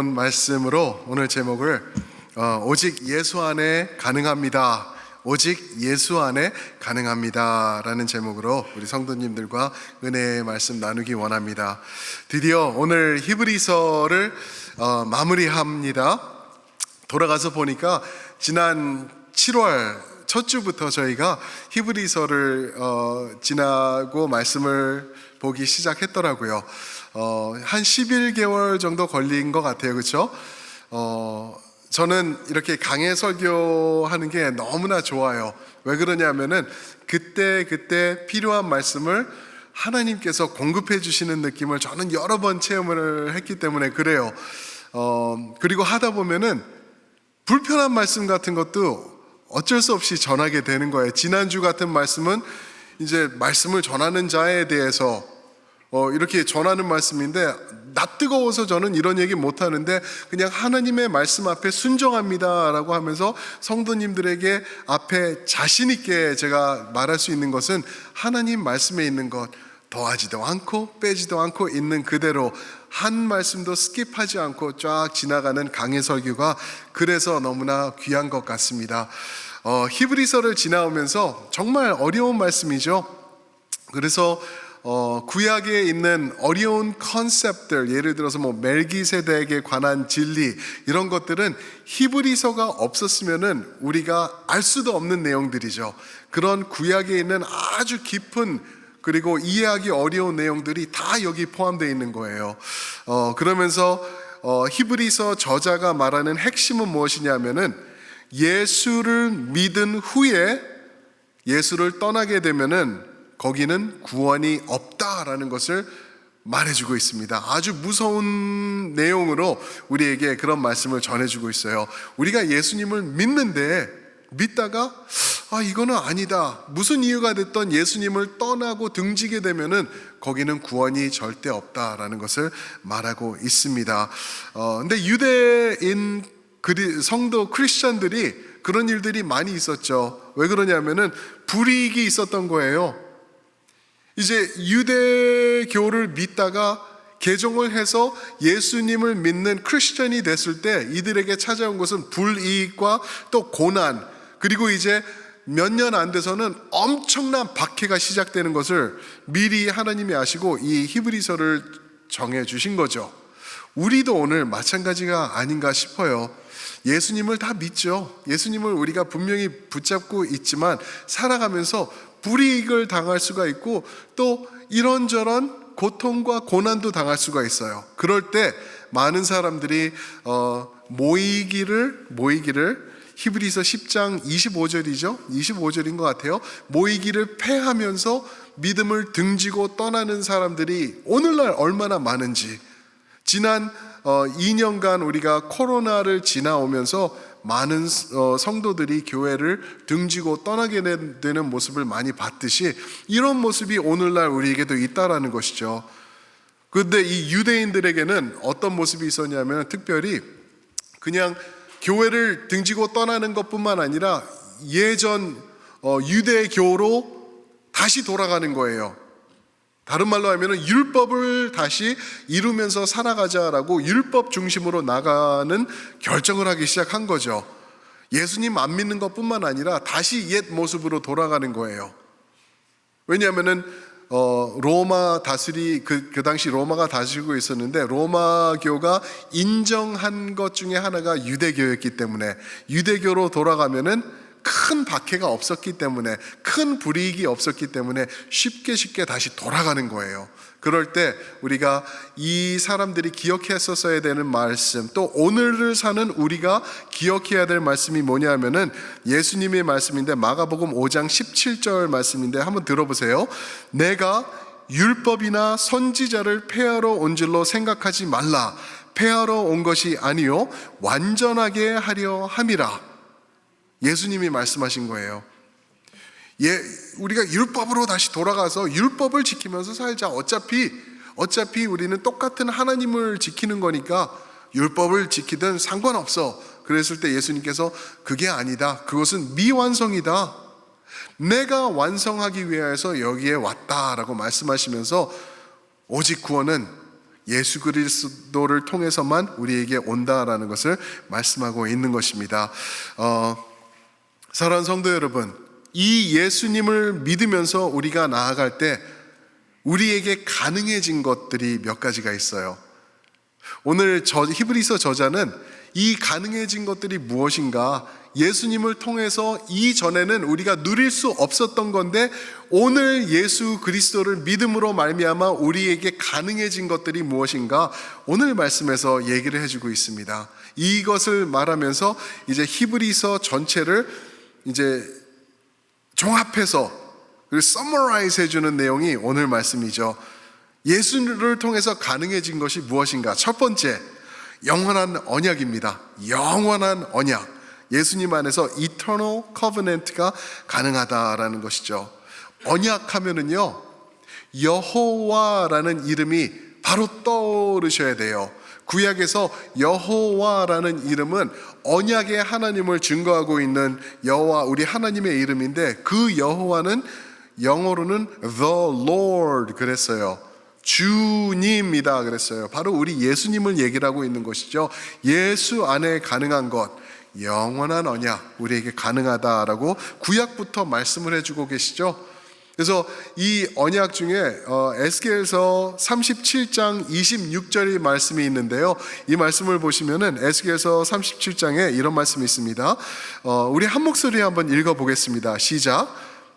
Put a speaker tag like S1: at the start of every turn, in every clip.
S1: 본 말씀으로 오늘 제목을 오직 예수 안에 가능합니다. 오직 예수 안에 가능합니다 라는 제목으로 우리 성도님들과 은혜의 말씀 나누기 원합니다. 드디어 오늘 히브리서를 마무리합니다. 돌아가서 보니까 지난 7월 첫 주부터 저희가 히브리서를 지나고 말씀을 보기 시작했더라고요. 한 11개월 정도 걸린 것 같아요. 그렇죠? 저는 이렇게 강해 설교하는 게 너무나 좋아요. 왜 그러냐면은 그때 필요한 말씀을 하나님께서 공급해 주시는 느낌을 저는 여러 번 체험을 했기 때문에 그래요. 그리고 하다 보면은 불편한 말씀 같은 것도 어쩔 수 없이 전하게 되는 거예요. 지난주 같은 말씀은 이제 말씀을 전하는 자에 대해서 이렇게 전하는 말씀인데 낯 뜨거워서 저는 이런 얘기 못 하는데 그냥 하나님의 말씀 앞에 순종합니다 라고 하면서 성도님들에게 앞에 자신 있게 제가 말할 수 있는 것은 하나님 말씀에 있는 것, 더하지도 않고 빼지도 않고 있는 그대로 한 말씀도 스킵하지 않고 쫙 지나가는 강해 설교가 그래서 너무나 귀한 것 같습니다. 히브리서를 지나오면서 정말 어려운 말씀이죠. 그래서 구약에 있는 어려운 컨셉들, 예를 들어서 멜기세덱에 관한 진리, 이런 것들은 히브리서가 없었으면은 우리가 알 수도 없는 내용들이죠. 그런 구약에 있는 아주 깊은 그리고 이해하기 어려운 내용들이 다 여기 포함되어 있는 거예요. 그러면서 히브리서 저자가 말하는 핵심은 무엇이냐면은 예수를 믿은 후에 예수를 떠나게 되면은 거기는 구원이 없다라는 것을 말해주고 있습니다. 아주 무서운 내용으로 우리에게 그런 말씀을 전해주고 있어요. 우리가 예수님을 믿다가 이거는 아니다, 무슨 이유가 됐던 예수님을 떠나고 등지게 되면은 거기는 구원이 절대 없다라는 것을 말하고 있습니다. 근데 유대인 성도 크리스천들이 그런 일들이 많이 있었죠. 왜 그러냐면은 불이익이 있었던 거예요. 이제 유대교를 믿다가 개종을 해서 예수님을 믿는 크리스천이 됐을 때 이들에게 찾아온 것은 불이익과 또 고난, 그리고 이제 몇 년 안 돼서는 엄청난 박해가 시작되는 것을 미리 하나님이 아시고 이 히브리서를 정해 주신 거죠. 우리도 오늘 마찬가지가 아닌가 싶어요. 예수님을 다 믿죠. 예수님을 우리가 분명히 붙잡고 있지만 살아가면서 불이익을 당할 수가 있고 또 이런저런 고통과 고난도 당할 수가 있어요. 그럴 때 많은 사람들이 모이기를 히브리서 10장 25절이죠. 25절인 것 같아요. 모이기를 패하면서 믿음을 등지고 떠나는 사람들이 오늘날 얼마나 많은지. 지난 2년간 우리가 코로나를 지나오면서 많은 성도들이 교회를 등지고 떠나게 되는 모습을 많이 봤듯이 이런 모습이 오늘날 우리에게도 있다라는 것이죠. 그런데 이 유대인들에게는 어떤 모습이 있었냐면 특별히 그냥 교회를 등지고 떠나는 것뿐만 아니라 예전 유대교로 다시 돌아가는 거예요. 다른 말로 하면 율법을 다시 이루면서 살아가자라고 율법 중심으로 나가는 결정을 하기 시작한 거죠. 예수님 안 믿는 것뿐만 아니라 다시 옛 모습으로 돌아가는 거예요. 왜냐하면은 로마 그 당시 로마가 다스리고 있었는데 로마교가 인정한 것 중에 하나가 유대교였기 때문에 유대교로 돌아가면은 큰 박해가 없었기 때문에 큰 불이익이 없었기 때문에 쉽게 다시 돌아가는 거예요. 그럴 때 우리가 이 사람들이 기억했었어야 되는 말씀, 또 오늘을 사는 우리가 기억해야 될 말씀이 뭐냐면은 예수님의 말씀인데 마가복음 5장 17절 말씀인데 한번 들어보세요. 내가 율법이나 선지자를 폐하러 온 줄로 생각하지 말라. 폐하러 온 것이 아니요 완전하게 하려 함이라. 예수님이 말씀하신 거예요. 우리가 율법으로 다시 돌아가서 율법을 지키면서 살자. 어차피 우리는 똑같은 하나님을 지키는 거니까 율법을 지키든 상관없어. 그랬을 때 예수님께서 그게 아니다. 그것은 미완성이다. 내가 완성하기 위해서 여기에 왔다라고 말씀하시면서 오직 구원은 예수 그리스도를 통해서만 우리에게 온다라는 것을 말씀하고 있는 것입니다. 사랑하는 성도 여러분, 이 예수님을 믿으면서 우리가 나아갈 때 우리에게 가능해진 것들이 몇 가지가 있어요. 오늘 히브리서 저자는 이 가능해진 것들이 무엇인가, 예수님을 통해서 이전에는 우리가 누릴 수 없었던 건데 오늘 예수 그리스도를 믿음으로 말미암아 우리에게 가능해진 것들이 무엇인가, 오늘 말씀에서 얘기를 해주고 있습니다. 이것을 말하면서 이제 히브리서 전체를 이제 종합해서 그리고 서머라이즈 해주는 내용이 오늘 말씀이죠. 예수를 통해서 가능해진 것이 무엇인가? 첫 번째, 영원한 언약입니다. 영원한 언약. 예수님 안에서 Eternal Covenant가 가능하다라는 것이죠. 언약하면은요, 여호와라는 이름이 바로 떠오르셔야 돼요. 구약에서 여호와라는 이름은 언약의 하나님을 증거하고 있는 여호와, 우리 하나님의 이름인데, 그 여호와는 영어로는 The Lord 그랬어요. 주님이다 그랬어요. 바로 우리 예수님을 얘기를 하고 있는 것이죠. 예수 안에 가능한 것, 영원한 언약, 우리에게 가능하다라고 구약부터 말씀을 해주고 계시죠. 그래서 이 언약 중에 에스겔서 37장 26절의 말씀이 있는데요, 이 말씀을 보시면은 에스겔서 37장에 이런 말씀이 있습니다. 우리 한 목소리 한번 읽어보겠습니다. 시작.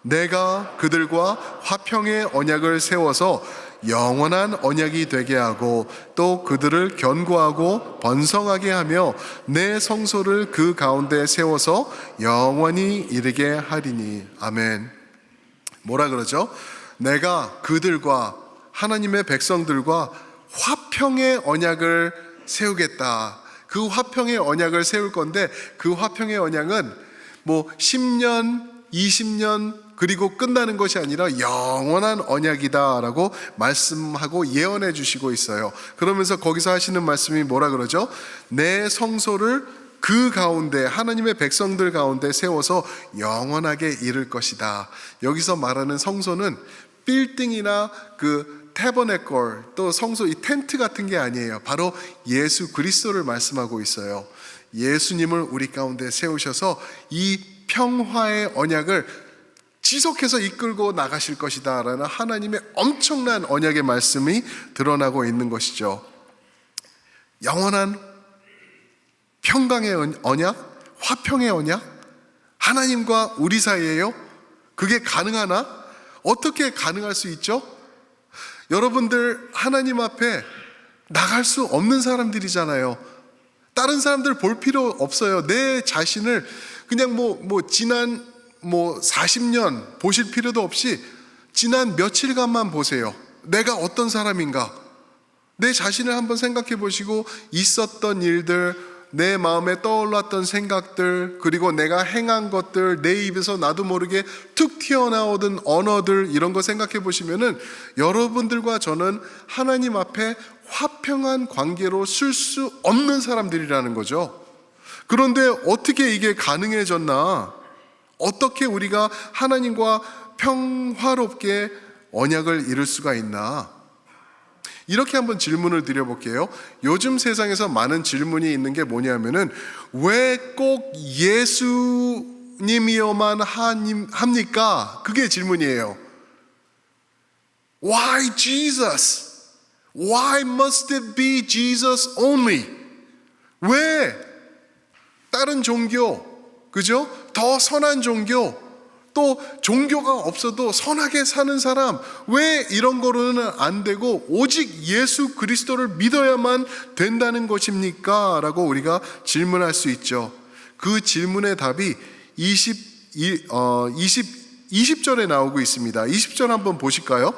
S1: 내가 그들과 화평의 언약을 세워서 영원한 언약이 되게 하고 또 그들을 견고하고 번성하게 하며 내 성소를 그 가운데 세워서 영원히 이르게 하리니. 아멘. 뭐라 그러죠? 내가 그들과, 하나님의 백성들과 화평의 언약을 세우겠다. 그 화평의 언약을 세울 건데, 그 화평의 언약은 뭐 10년, 20년 그리고 끝나는 것이 아니라 영원한 언약이다라고 말씀하고 예언해 주시고 있어요. 그러면서 거기서 하시는 말씀이 뭐라 그러죠? 내 성소를 그 가운데, 하나님의 백성들 가운데 세워서 영원하게 이룰 것이다. 여기서 말하는 성소는 빌딩이나 그 태버네콜, 또 성소, 이 텐트 같은 게 아니에요. 바로 예수 그리스도를 말씀하고 있어요. 예수님을 우리 가운데 세우셔서 이 평화의 언약을 지속해서 이끌고 나가실 것이다 라는 하나님의 엄청난 언약의 말씀이 드러나고 있는 것이죠. 영원한 평강의 언약, 화평의 언약, 하나님과 우리 사이에요. 그게 가능하나? 어떻게 가능할 수 있죠? 여러분들 하나님 앞에 나갈 수 없는 사람들이잖아요. 다른 사람들 볼 필요 없어요. 내 자신을 그냥 지난 40년 보실 필요도 없이 지난 며칠간만 보세요. 내가 어떤 사람인가? 내 자신을 한번 생각해 보시고 있었던 일들, 내 마음에 떠올랐던 생각들, 그리고 내가 행한 것들, 내 입에서 나도 모르게 툭 튀어나오던 언어들, 이런 거 생각해 보시면은 여러분들과 저는 하나님 앞에 화평한 관계로 쓸 수 없는 사람들이라는 거죠. 그런데 어떻게 이게 가능해졌나? 어떻게 우리가 하나님과 평화롭게 언약을 이룰 수가 있나? 이렇게 한번 질문을 드려볼게요. 요즘 세상에서 많은 질문이 있는 게 뭐냐면은, 왜 꼭 예수님이어만 합니까? 그게 질문이에요. Why Jesus? Why must it be Jesus only? 왜 다른 종교, 그죠? 더 선한 종교, 또 종교가 없어도 선하게 사는 사람, 왜 이런 거로는 안 되고 오직 예수 그리스도를 믿어야만 된다는 것입니까? 라고 우리가 질문할 수 있죠. 그 질문의 답이 20절에 나오고 있습니다. 20절 한번 보실까요?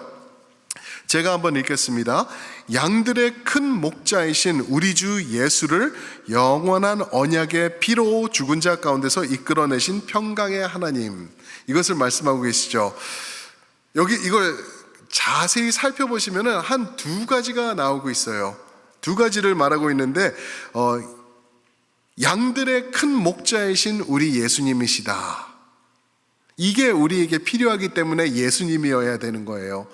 S1: 제가 한번 읽겠습니다. 양들의 큰 목자이신 우리 주 예수를 영원한 언약의 피로 죽은 자 가운데서 이끌어내신 평강의 하나님, 이것을 말씀하고 계시죠. 여기 이걸 자세히 살펴보시면 한 두 가지가 나오고 있어요. 두 가지를 말하고 있는데, 양들의 큰 목자이신 우리 예수님이시다. 이게 우리에게 필요하기 때문에 예수님이어야 되는 거예요.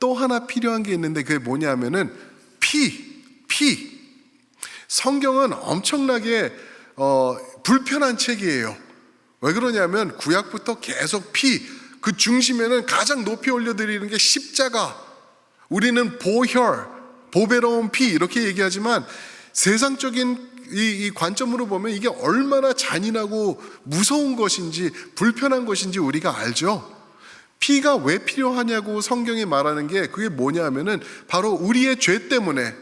S1: 또 하나 필요한 게 있는데, 그게 뭐냐면은 피. 성경은 엄청나게 불편한 책이에요. 왜 그러냐면 구약부터 계속 그 중심에는 가장 높이 올려드리는 게 십자가. 우리는 보배로운 피 이렇게 얘기하지만 세상적인 이 관점으로 보면 이게 얼마나 잔인하고 무서운 것인지 불편한 것인지 우리가 알죠. 피가 왜 필요하냐고 성경이 말하는 게 그게 뭐냐 하면은 바로 우리의 죄 때문에,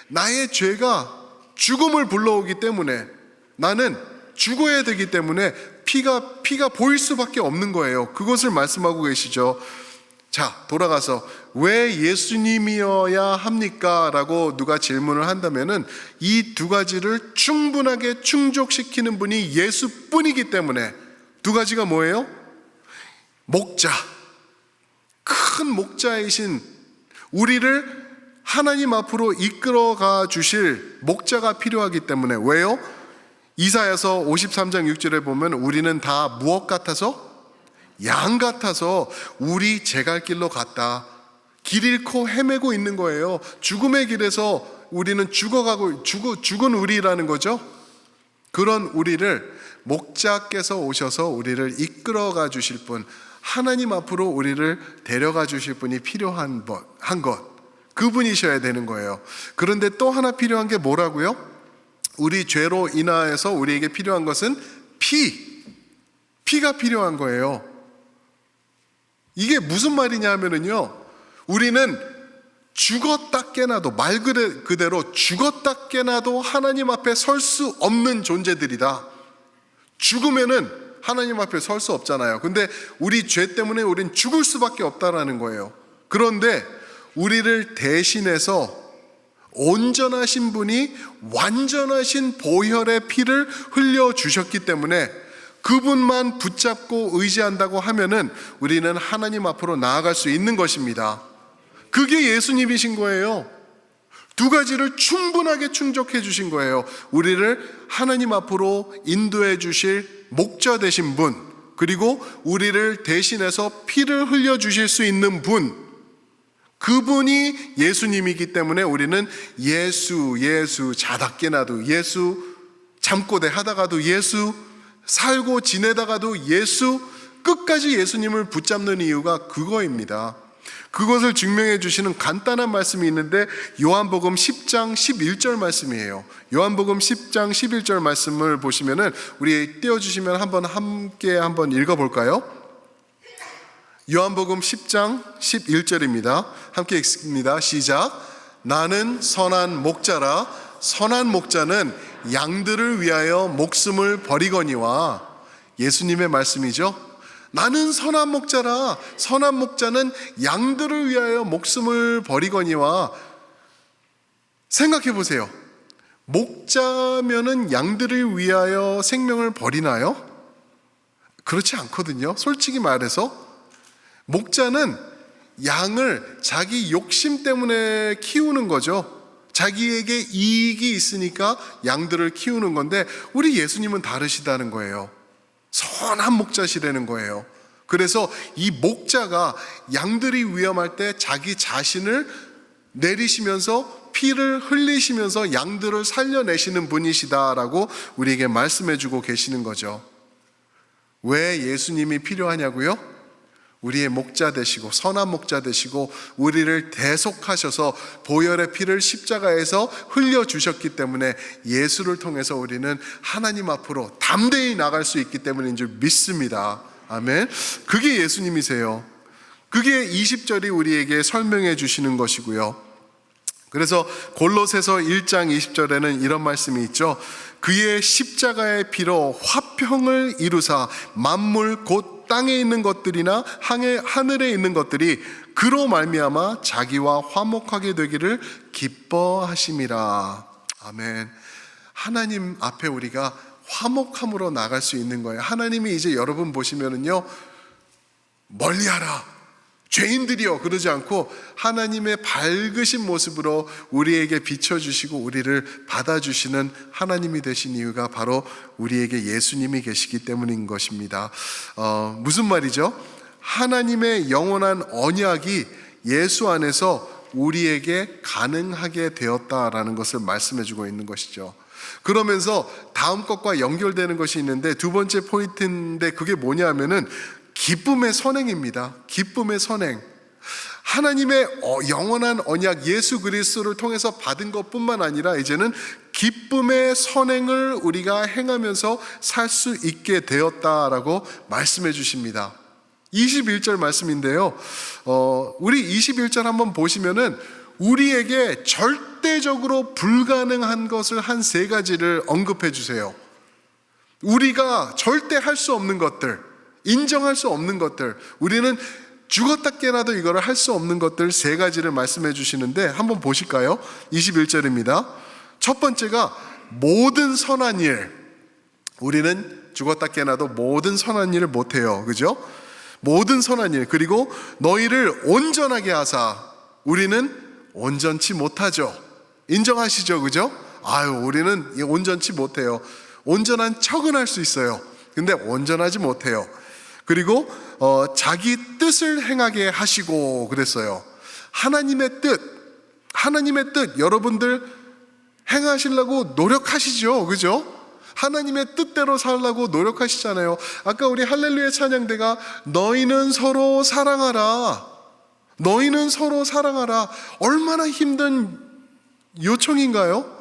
S1: 나의 죄가 죽음을 불러오기 때문에, 나는 죽어야 되기 때문에 피가 보일 수밖에 없는 거예요. 그것을 말씀하고 계시죠. 자, 돌아가서 왜 예수님이어야 합니까? 라고 누가 질문을 한다면은 이 두 가지를 충분하게 충족시키는 분이 예수뿐이기 때문에, 두 가지가 뭐예요? 목자, 큰 목자이신 우리를 하나님 앞으로 이끌어가 주실 목자가 필요하기 때문에. 왜요? 이사야서 53장 6절에 보면 우리는 다 무엇 같아서? 양 같아서 우리 제갈 길로 갔다. 길 잃고 헤매고 있는 거예요. 죽음의 길에서 우리는 죽은 우리라는 거죠. 그런 우리를 목자께서 오셔서 우리를 이끌어가 주실 분, 하나님 앞으로 우리를 데려가 주실 분이 필요한 것, 그분이셔야 되는 거예요. 그런데 또 하나 필요한 게 뭐라고요? 우리 죄로 인하여서 우리에게 필요한 것은 피가 필요한 거예요. 이게 무슨 말이냐 하면은요, 우리는 죽었다 깨나도, 말 그대로 죽었다 깨나도 하나님 앞에 설 수 없는 존재들이다. 죽으면은 하나님 앞에 설 수 없잖아요. 근데 우리 죄 때문에 우린 죽을 수밖에 없다라는 거예요. 그런데 우리를 대신해서 온전하신 분이 완전하신 보혈의 피를 흘려주셨기 때문에 그분만 붙잡고 의지한다고 하면은 우리는 하나님 앞으로 나아갈 수 있는 것입니다. 그게 예수님이신 거예요. 두 가지를 충분하게 충족해 주신 거예요. 우리를 하나님 앞으로 인도해 주실 목자 되신 분, 그리고 우리를 대신해서 피를 흘려 주실 수 있는 분, 그분이 예수님이기 때문에 우리는 예수 자다 깨나도 예수, 잠꼬대 하다가도 예수, 살고 지내다가도 예수, 끝까지 예수님을 붙잡는 이유가 그거입니다. 그것을 증명해 주시는 간단한 말씀이 있는데 요한복음 10장 11절 말씀이에요. 요한복음 10장 11절 말씀을 보시면은 우리 띄워주시면 함께 한번 읽어볼까요? 요한복음 10장 11절입니다. 함께 읽습니다. 시작. 나는 선한 목자라. 선한 목자는 양들을 위하여 목숨을 버리거니와. 예수님의 말씀이죠. 나는 선한 목자라. 선한 목자는 양들을 위하여 목숨을 버리거니와. 생각해 보세요. 목자면은 양들을 위하여 생명을 버리나요? 그렇지 않거든요. 솔직히 말해서 목자는 양을 자기 욕심 때문에 키우는 거죠. 자기에게 이익이 있으니까 양들을 키우는 건데 우리 예수님은 다르시다는 거예요. 선한 목자시라는 거예요. 그래서 이 목자가 양들이 위험할 때 자기 자신을 내리시면서 피를 흘리시면서 양들을 살려내시는 분이시다라고 우리에게 말씀해 주고 계시는 거죠. 왜 예수님이 필요하냐고요? 우리의 목자 되시고 선한 목자 되시고 우리를 대속하셔서 보혈의 피를 십자가에서 흘려주셨기 때문에 예수를 통해서 우리는 하나님 앞으로 담대히 나갈 수 있기 때문인 줄 믿습니다. 아멘. 그게 예수님이세요. 그게 20절이 우리에게 설명해 주시는 것이고요. 그래서 골로새서 1장 20절에는 이런 말씀이 있죠. 그의 십자가의 피로 화평을 이루사 만물 곧 땅에 있는 것들이나 하늘에 있는 것들이 그로 말미암아 자기와 화목하게 되기를 기뻐하심이라. 아멘. 하나님 앞에 우리가 화목함으로 나갈 수 있는 거예요. 하나님이 이제 여러분 보시면은요, 멀리하라 죄인들이여 그러지 않고 하나님의 밝으신 모습으로 우리에게 비춰주시고 우리를 받아주시는 하나님이 되신 이유가 바로 우리에게 예수님이 계시기 때문인 것입니다. 무슨 말이죠? 하나님의 영원한 언약이 예수 안에서 우리에게 가능하게 되었다라는 것을 말씀해 주고 있는 것이죠. 그러면서 다음 것과 연결되는 것이 있는데, 두 번째 포인트인데 그게 뭐냐면은 기쁨의 선행입니다. 기쁨의 선행. 하나님의 영원한 언약 예수 그리스도를 통해서 받은 것뿐만 아니라 이제는 기쁨의 선행을 우리가 행하면서 살 수 있게 되었다라고 말씀해 주십니다. 21절 말씀인데요, 우리 21절 한번 보시면은 우리에게 절대적으로 불가능한 것을 한 세 가지를 언급해 주세요. 우리가 절대 할 수 없는 것들, 인정할 수 없는 것들, 우리는 죽었다 깨나도 이거를 할 수 없는 것들 세 가지를 말씀해 주시는데 한번 보실까요? 21절입니다. 첫 번째가 모든 선한 일. 우리는 죽었다 깨나도 모든 선한 일을 못해요. 그죠? 모든 선한 일. 그리고 너희를 온전하게 하사. 우리는 온전치 못하죠. 인정하시죠? 그죠? 우리는 온전치 못해요. 온전한 척은 할 수 있어요. 근데 온전하지 못해요. 그리고 자기 뜻을 행하게 하시고 그랬어요. 하나님의 뜻 여러분들 행하시려고 노력하시죠. 그죠? 하나님의 뜻대로 살려고 노력하시잖아요. 아까 우리 할렐루야 찬양대가 너희는 서로 사랑하라. 너희는 서로 사랑하라. 얼마나 힘든 요청인가요?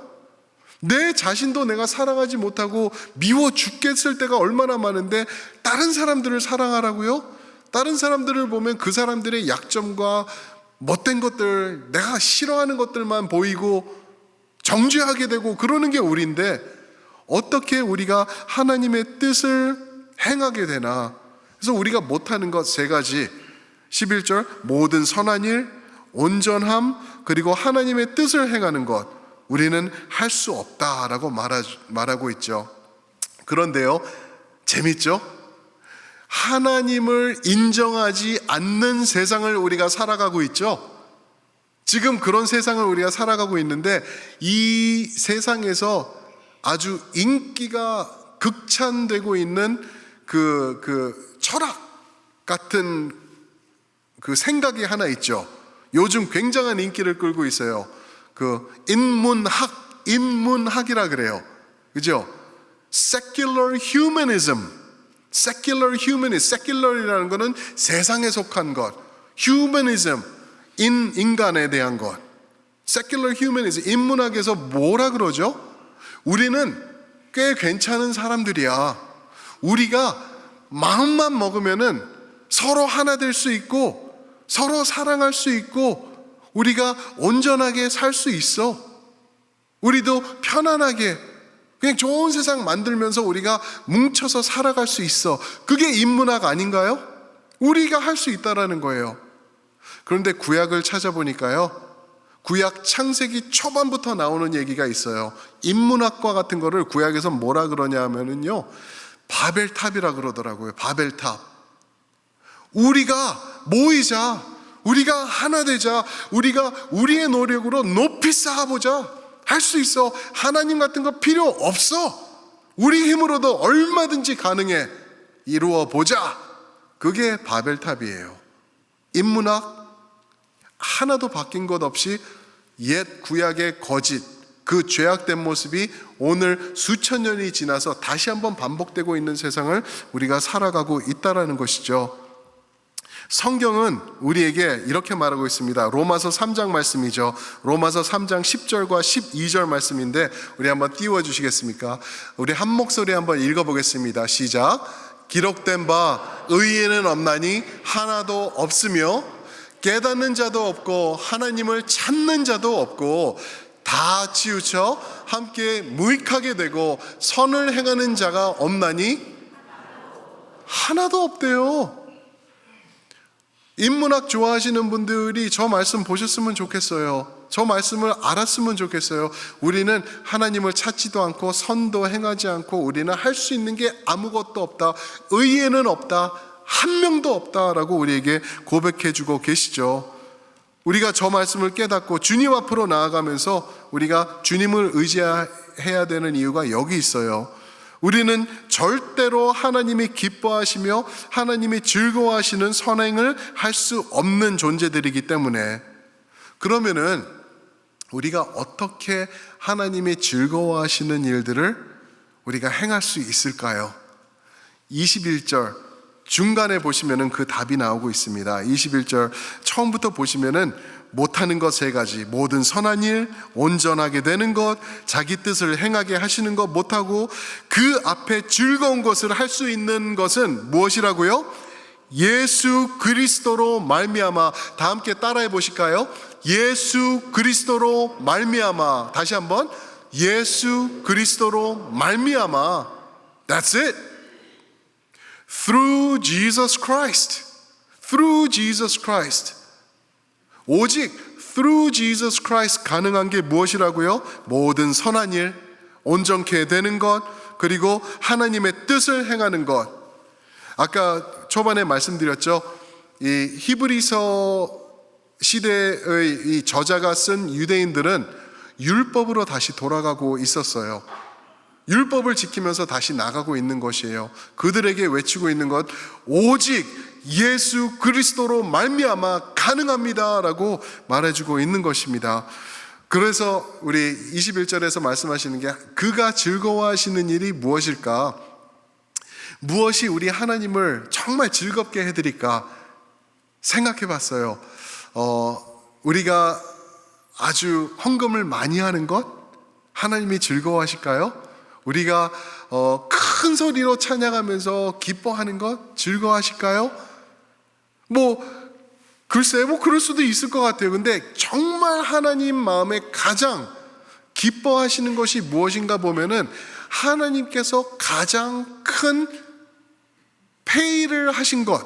S1: 내 자신도 내가 사랑하지 못하고 미워 죽겠을 때가 얼마나 많은데 다른 사람들을 사랑하라고요? 다른 사람들을 보면 그 사람들의 약점과 못된 것들, 내가 싫어하는 것들만 보이고 정죄하게 되고 그러는 게 우리인데 어떻게 우리가 하나님의 뜻을 행하게 되나? 그래서 우리가 못하는 것 세 가지, 11절 모든 선한 일, 온전함, 그리고 하나님의 뜻을 행하는 것, 우리는 할 수 없다라고 말하고 있죠. 그런데요, 재밌죠? 하나님을 인정하지 않는 세상을 우리가 살아가고 있죠. 지금 그런 세상을 우리가 살아가고 있는데 이 세상에서 아주 인기가 극찬되고 있는 그 철학 같은 그 생각이 하나 있죠. 요즘 굉장한 인기를 끌고 있어요. 그 인문학이라 그래요. 그죠? Secular humanism. Secular이라는 것은 세상에 속한 것. Humanism, 인간에 대한 것. Secular humanism, 인문학에서 뭐라 그러죠? 우리는 꽤 괜찮은 사람들이야. 우리가 마음만 먹으면은 서로 하나 될 수 있고 서로 사랑할 수 있고 우리가 온전하게 살 수 있어. 우리도 편안하게 그냥 좋은 세상 만들면서 우리가 뭉쳐서 살아갈 수 있어. 그게 인문학 아닌가요? 우리가 할 수 있다라는 거예요. 그런데 구약을 찾아보니까요, 구약 창세기 초반부터 나오는 얘기가 있어요. 인문학과 같은 거를 구약에서 뭐라 그러냐 하면은요, 바벨탑이라 그러더라고요. 바벨탑. 우리가 모이자, 우리가 하나 되자, 우리가 우리의 노력으로 높이 쌓아보자. 할 수 있어. 하나님 같은 거 필요 없어. 우리 힘으로도 얼마든지 가능해. 이루어 보자. 그게 바벨탑이에요. 인문학 하나도 바뀐 것 없이 옛 구약의 거짓, 그 죄악된 모습이 오늘 수천 년이 지나서 다시 한번 반복되고 있는 세상을 우리가 살아가고 있다라는 것이죠. 성경은 우리에게 이렇게 말하고 있습니다. 로마서 3장 말씀이죠. 로마서 3장 10절과 12절 말씀인데 우리 한번 띄워주시겠습니까? 우리 한 목소리 한번 읽어보겠습니다. 시작. 기록된 바 의인은 없나니 하나도 없으며 깨닫는 자도 없고 하나님을 찾는 자도 없고 다 치우쳐 함께 무익하게 되고 선을 행하는 자가 없나니 하나도 없대요. 인문학 좋아하시는 분들이 저 말씀 보셨으면 좋겠어요. 저 말씀을 알았으면 좋겠어요. 우리는 하나님을 찾지도 않고 선도 행하지 않고 우리는 할 수 있는 게 아무것도 없다. 의에는 없다. 한 명도 없다라고 우리에게 고백해 주고 계시죠. 우리가 저 말씀을 깨닫고 주님 앞으로 나아가면서 우리가 주님을 의지해야 되는 이유가 여기 있어요. 우리는 절대로 하나님이 기뻐하시며 하나님이 즐거워하시는 선행을 할 수 없는 존재들이기 때문에, 그러면은 우리가 어떻게 하나님이 즐거워하시는 일들을 우리가 행할 수 있을까요? 21절 중간에 보시면은 그 답이 나오고 있습니다. 21절 처음부터 보시면은 못하는 것 세 가지, 모든 선한 일, 온전하게 되는 것, 자기 뜻을 행하게 하시는 것 못하고 그 앞에 즐거운 것을 할 수 있는 것은 무엇이라고요? 예수 그리스도로 말미암아. 다 함께 따라해 보실까요? 예수 그리스도로 말미암아. 다시 한번 예수 그리스도로 말미암아. That's it. Through Jesus Christ. Through Jesus Christ. 오직 through Jesus Christ 가능한 게 무엇이라고요? 모든 선한 일, 온전케 되는 것, 그리고 하나님의 뜻을 행하는 것. 아까 초반에 말씀드렸죠. 이 히브리서 시대의 이 저자가 쓴 유대인들은 율법으로 다시 돌아가고 있었어요. 율법을 지키면서 다시 나가고 있는 것이에요. 그들에게 외치고 있는 것, 오직 예수 그리스도로 말미암아 가능합니다라고 말해주고 있는 것입니다. 그래서 우리 21절에서 말씀하시는 게 그가 즐거워하시는 일이 무엇일까? 무엇이 우리 하나님을 정말 즐겁게 해드릴까 생각해 봤어요. 우리가 아주 헌금을 많이 하는 것? 하나님이 즐거워하실까요? 우리가 큰 소리로 찬양하면서 기뻐하는 것? 즐거워하실까요? 글쎄 그럴 수도 있을 것 같아요. 근데 정말 하나님 마음에 가장 기뻐하시는 것이 무엇인가 보면은 하나님께서 가장 큰 페이를 하신 것,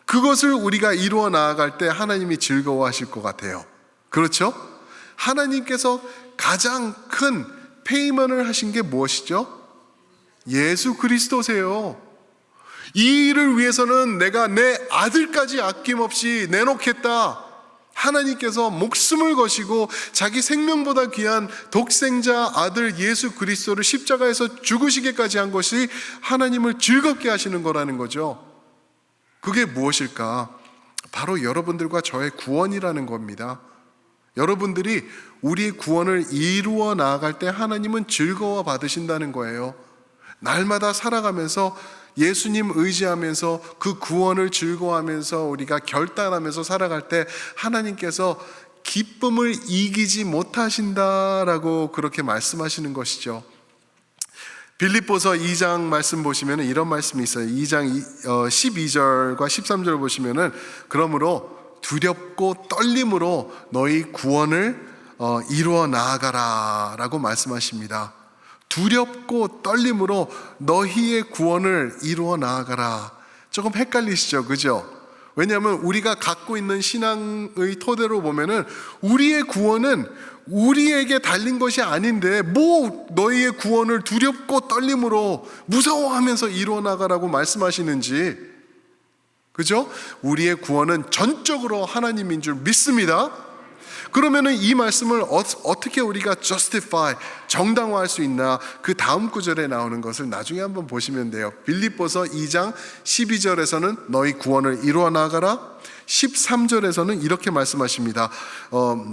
S1: 그것을 우리가 이루어 나아갈 때 하나님이 즐거워하실 것 같아요. 그렇죠? 하나님께서 가장 큰 페이먼을 하신 게 무엇이죠? 예수 그리스도세요. 이 일을 위해서는 내가 내 아들까지 아낌없이 내놓겠다. 하나님께서 목숨을 거시고 자기 생명보다 귀한 독생자 아들 예수 그리스도를 십자가에서 죽으시게까지 한 것이 하나님을 즐겁게 하시는 거라는 거죠. 그게 무엇일까? 바로 여러분들과 저의 구원이라는 겁니다. 여러분들이 우리의 구원을 이루어 나아갈 때 하나님은 즐거워 받으신다는 거예요. 날마다 살아가면서 예수님 의지하면서 그 구원을 즐거워하면서 우리가 결단하면서 살아갈 때 하나님께서 기쁨을 이기지 못하신다라고 그렇게 말씀하시는 것이죠. 빌립보서 2장 말씀 보시면 이런 말씀이 있어요. 2장 12절과 13절 보시면 그러므로 두렵고 떨림으로 너희 구원을 이루어 나아가라 라고 말씀하십니다. 두렵고 떨림으로 너희의 구원을 이루어 나아가라. 조금 헷갈리시죠? 그죠? 왜냐하면 우리가 갖고 있는 신앙의 토대로 보면은 우리의 구원은 우리에게 달린 것이 아닌데 너희의 구원을 두렵고 떨림으로 무서워하면서 이루어 나가라고 말씀하시는지. 그죠? 우리의 구원은 전적으로 하나님인 줄 믿습니다. 그러면은 이 말씀을 어떻게 우리가 justify, 정당화할 수 있나? 그 다음 구절에 나오는 것을 나중에 한번 보시면 돼요. 빌립보서 2장 12절에서는 너희 구원을 이루어 나가라. 13절에서는 이렇게 말씀하십니다.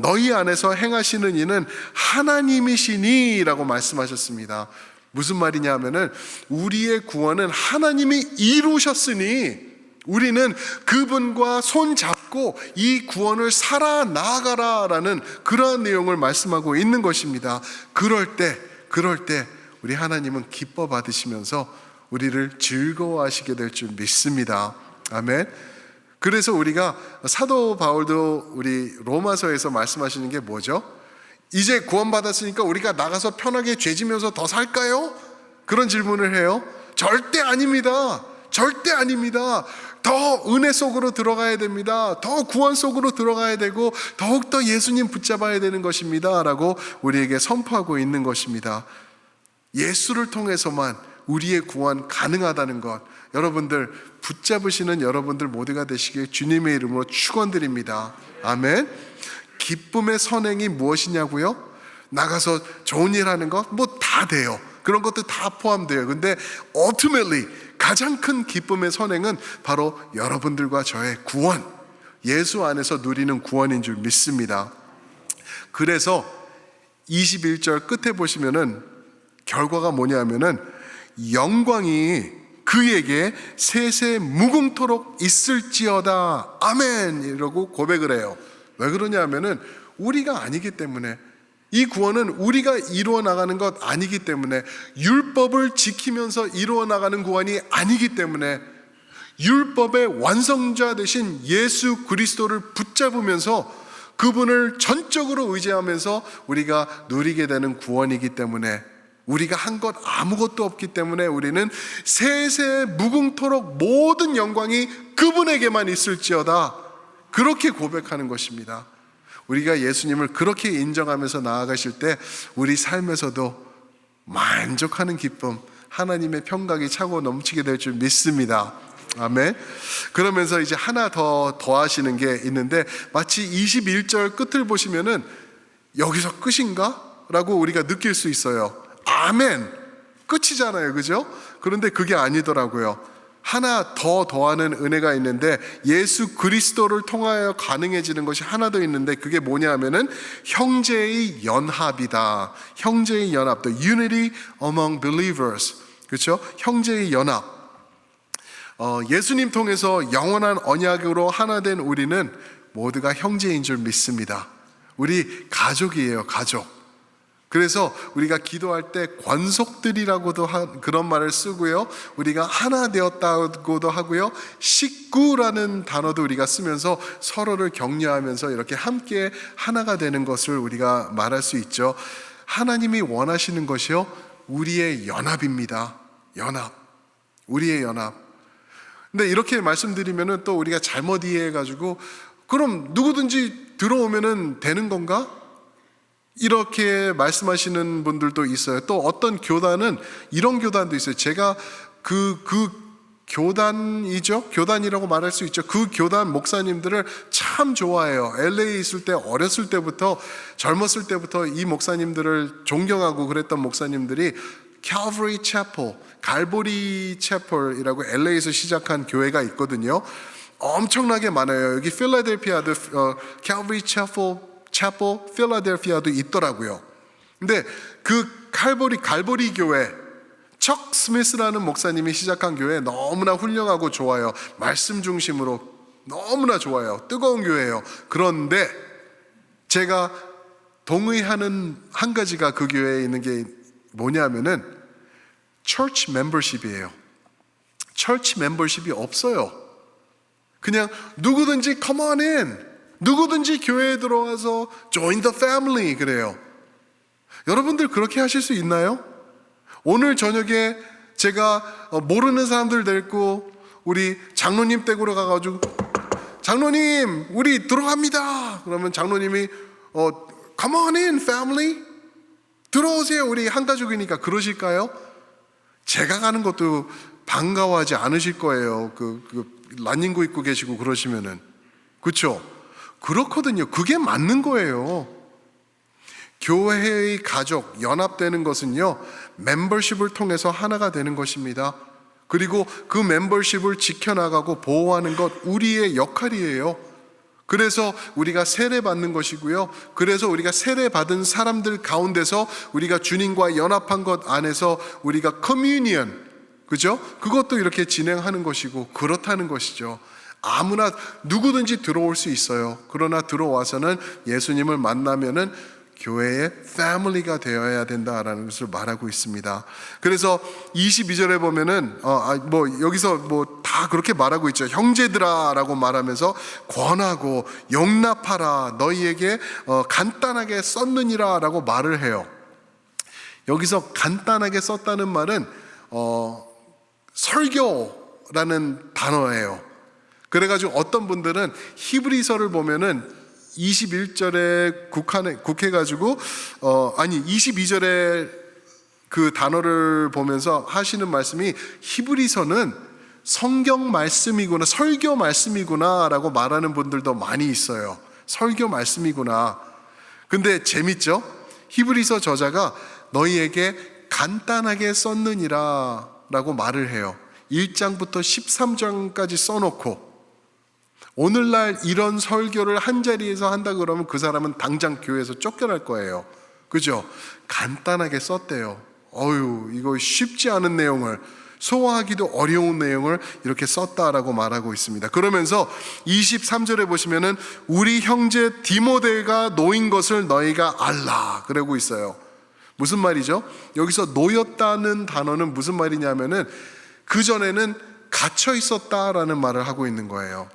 S1: 너희 안에서 행하시는 이는 하나님이시니 라고 말씀하셨습니다. 무슨 말이냐 하면은 우리의 구원은 하나님이 이루셨으니 우리는 그분과 손 잡고 이 구원을 살아나가라라는 그러한 내용을 말씀하고 있는 것입니다. 그럴 때 우리 하나님은 기뻐 받으시면서 우리를 즐거워하시게 될 줄 믿습니다. 아멘. 그래서 우리가 사도 바울도 우리 로마서에서 말씀하시는 게 뭐죠? 이제 구원받았으니까 우리가 나가서 편하게 죄지면서 더 살까요? 그런 질문을 해요. 절대 아닙니다. 절대 아닙니다. 더 은혜 속으로 들어가야 됩니다. 더 구원 속으로 들어가야 되고 더욱더 예수님 붙잡아야 되는 것입니다 라고 우리에게 선포하고 있는 것입니다. 예수를 통해서만 우리의 구원 가능하다는 것, 여러분들 붙잡으시는 여러분들 모두가 되시길 주님의 이름으로 축원드립니다. 아멘. 기쁨의 선행이 무엇이냐고요? 나가서 좋은 일 하는 것? 다 돼요. 그런 것도 다 포함돼요. 근데 ultimately 가장 큰 기쁨의 선행은 바로 여러분들과 저의 구원, 예수 안에서 누리는 구원인 줄 믿습니다. 그래서 21절 끝에 보시면은 결과가 뭐냐면은 영광이 그에게 세세 무궁토록 있을지어다 아멘 이러고 고백을 해요. 왜 그러냐 하면은 우리가 아니기 때문에, 이 구원은 우리가 이루어 나가는 것 아니기 때문에, 율법을 지키면서 이루어 나가는 구원이 아니기 때문에, 율법의 완성자 되신 예수 그리스도를 붙잡으면서 그분을 전적으로 의지하면서 우리가 누리게 되는 구원이기 때문에, 우리가 한 것 아무것도 없기 때문에 우리는 세세 무궁토록 모든 영광이 그분에게만 있을지어다, 그렇게 고백하는 것입니다. 우리가 예수님을 그렇게 인정하면서 나아가실 때 우리 삶에서도 만족하는 기쁨, 하나님의 평강이 차고 넘치게 될 줄 믿습니다. 아멘. 그러면서 이제 하나 더 더하시는 게 있는데, 마치 21절 끝을 보시면은 여기서 끝인가? 라고 우리가 느낄 수 있어요. 아멘, 끝이잖아요, 그죠? 그런데 그게 아니더라고요. 하나 더 더하는 은혜가 있는데, 예수 그리스도를 통하여 가능해지는 것이 하나 더 있는데, 그게 뭐냐 하면은 형제의 연합이다. 형제의 연합, the unity among believers. 그렇죠? 형제의 연합. 예수님 통해서 영원한 언약으로 하나 된 우리는 모두가 형제인 줄 믿습니다. 우리 가족이에요, 가족. 그래서 우리가 기도할 때 권속들이라고도 그런 말을 쓰고요, 우리가 하나 되었다고도 하고요, 식구라는 단어도 우리가 쓰면서 서로를 격려하면서 이렇게 함께 하나가 되는 것을 우리가 말할 수 있죠. 하나님이 원하시는 것이요, 우리의 연합입니다. 연합, 우리의 연합. 근데 이렇게 말씀드리면은 또 우리가 잘못 이해해가지고, 그럼 누구든지 들어오면은 되는 건가? 이렇게 말씀하시는 분들도 있어요. 또 어떤 교단은 이런 교단도 있어요. 제가 그 교단이죠, 교단이라고 말할 수 있죠. 그 교단 목사님들을 참 좋아해요. LA에 있을 때, 어렸을 때부터, 젊었을 때부터 이 목사님들을 존경하고 그랬던 목사님들이 Calvary Chapel, 갈보리 채플이라고 LA에서 시작한 교회가 있거든요. 엄청나게 많아요. 여기 필라델피아도 Calvary Chapel 필라델피아도 있더라고요. 근데 그 갈보리 교회, 척 스미스라는 목사님이 시작한 교회 너무나 훌륭하고 좋아요. 말씀 중심으로 너무나 좋아요. 뜨거운 교회예요. 그런데 제가 동의하는 한 가지가 그 교회에 있는 게 뭐냐면은 church membership이에요. church membership이 없어요. 그냥 누구든지 come on in, 누구든지 교회에 들어와서 join the family 그래요. 여러분들 그렇게 하실 수 있나요? 오늘 저녁에 제가 모르는 사람들 데리고 우리 장로님 댁으로 가가지고 장로님 우리 들어갑니다. 그러면 장로님이 come on in family, 들어오세요, 우리 한 가족이니까, 그러실까요? 제가 가는 것도 반가워하지 않으실 거예요. 란닝구 입고 계시고 그러시면은. 그렇죠? 그렇거든요. 그게 맞는 거예요. 교회의 가족, 연합되는 것은요, 멤버십을 통해서 하나가 되는 것입니다. 그리고 그 멤버십을 지켜나가고 보호하는 것 우리의 역할이에요. 그래서 우리가 세례받는 것이고요, 그래서 우리가 세례받은 사람들 가운데서 우리가 주님과 연합한 것 안에서 우리가 커뮤니언, 그죠? 그것도 이렇게 진행하는 것이고 그렇다는 것이죠. 아무나 누구든지 들어올 수 있어요. 그러나 들어와서는 예수님을 만나면은 교회의 패밀리가 되어야 된다라는 것을 말하고 있습니다. 그래서 22절에 보면은 여기서 다 그렇게 말하고 있죠. 형제들아라고 말하면서 권하고 용납하라, 너희에게 간단하게 썼느니라라고 말을 해요. 여기서 간단하게 썼다는 말은 설교라는 단어예요. 그래가지고 어떤 분들은 히브리서를 보면은 21절에 국해가지고 22절에 그 단어를 보면서 하시는 말씀이 히브리서는 성경 말씀이구나, 설교 말씀이구나 라고 말하는 분들도 많이 있어요. 설교 말씀이구나. 근데 재밌죠? 히브리서 저자가 너희에게 간단하게 썼느니라 라고 말을 해요. 1장부터 13장까지 써놓고 오늘날 이런 설교를 한 자리에서 한다 그러면 그 사람은 당장 교회에서 쫓겨날 거예요. 그죠? 간단하게 썼대요. 이거 쉽지 않은 내용을, 소화하기도 어려운 내용을 이렇게 썼다라고 말하고 있습니다. 그러면서 23절에 보시면은 우리 형제 디모데가 놓인 것을 너희가 알라 그러고 있어요. 무슨 말이죠? 여기서 놓였다는 단어는 무슨 말이냐면은 그전에는 갇혀 있었다라는 말을 하고 있는 거예요.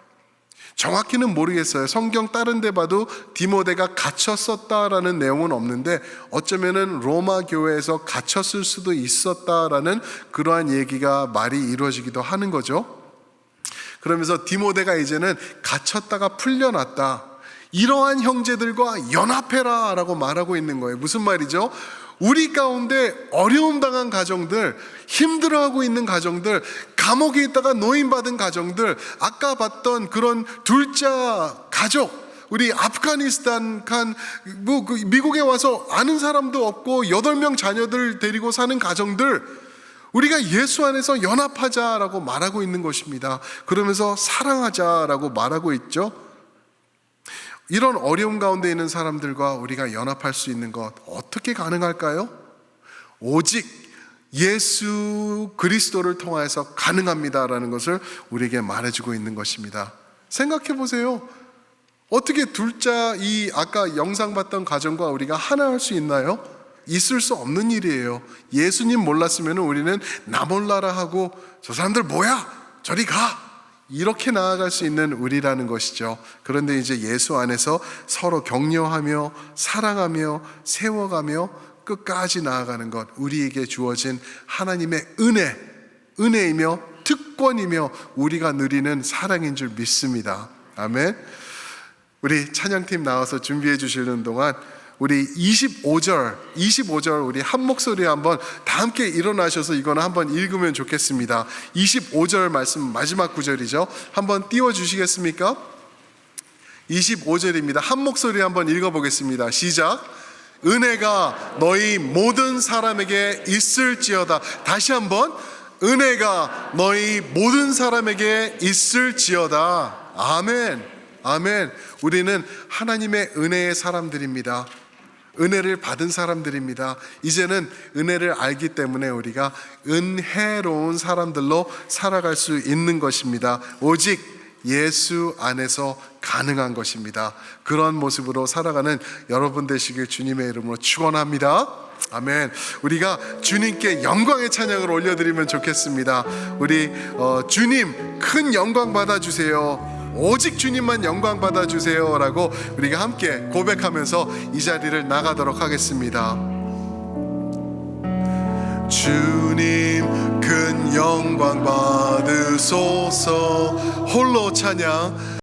S1: 정확히는 모르겠어요. 성경 다른 데 봐도 디모데가 갇혔었다라는 내용은 없는데 어쩌면은 로마 교회에서 갇혔을 수도 있었다라는 그러한 얘기가 말이 이루어지기도 하는 거죠. 그러면서 디모데가 이제는 갇혔다가 풀려났다. 이러한 형제들과 연합해라 라고 말하고 있는 거예요. 무슨 말이죠? 우리 가운데 어려움 당한 가정들, 힘들어하고 있는 가정들, 감옥에 있다가 노인받은 가정들, 아까 봤던 그런 둘자 가족, 우리 아프가니스탄 미국에 와서 아는 사람도 없고 8명 자녀들 데리고 사는 가정들, 우리가 예수 안에서 연합하자라고 말하고 있는 것입니다. 그러면서 사랑하자라고 말하고 있죠. 이런 어려움 가운데 있는 사람들과 우리가 연합할 수 있는 것 어떻게 가능할까요? 오직 예수 그리스도를 통하여서 가능합니다라는 것을 우리에게 말해주고 있는 것입니다. 생각해 보세요. 어떻게 둘자 이 아까 영상 봤던 가정과 우리가 하나 할 수 있나요? 있을 수 없는 일이에요. 예수님 몰랐으면 우리는 나 몰라라 하고 저 사람들 뭐야? 저리 가! 이렇게 나아갈 수 있는 우리라는 것이죠. 그런데 이제 예수 안에서 서로 격려하며 사랑하며 세워가며 끝까지 나아가는 것, 우리에게 주어진 하나님의 은혜이며 특권이며 우리가 누리는 사랑인 줄 믿습니다. 아멘. 우리 찬양팀 나와서 준비해 주시는 동안 우리 25절 우리 한 목소리에 한번 다 함께 일어나셔서 이거는 한번 읽으면 좋겠습니다. 25절 말씀 마지막 구절이죠. 한번 띄워 주시겠습니까? 25절입니다. 한 목소리 한번 읽어보겠습니다. 시작. 은혜가 너희 모든 사람에게 있을지어다. 다시 한번 은혜가 너희 모든 사람에게 있을지어다. 아멘. 아멘. 우리는 하나님의 은혜의 사람들입니다. 은혜를 받은 사람들입니다. 이제는 은혜를 알기 때문에 우리가 은혜로운 사람들로 살아갈 수 있는 것입니다. 오직 예수 안에서 가능한 것입니다. 그런 모습으로 살아가는 여러분 되시길 주님의 이름으로 축원합니다. 아멘. 우리가 주님께 영광의 찬양을 올려드리면 좋겠습니다. 우리 주님 큰 영광 받아주세요. 오직 주님만 영광 받아주세요 라고 우리가 함께 고백하면서 이 자리를 나가도록 하겠습니다. 주님 큰 영광 받으소서. 홀로 찬양.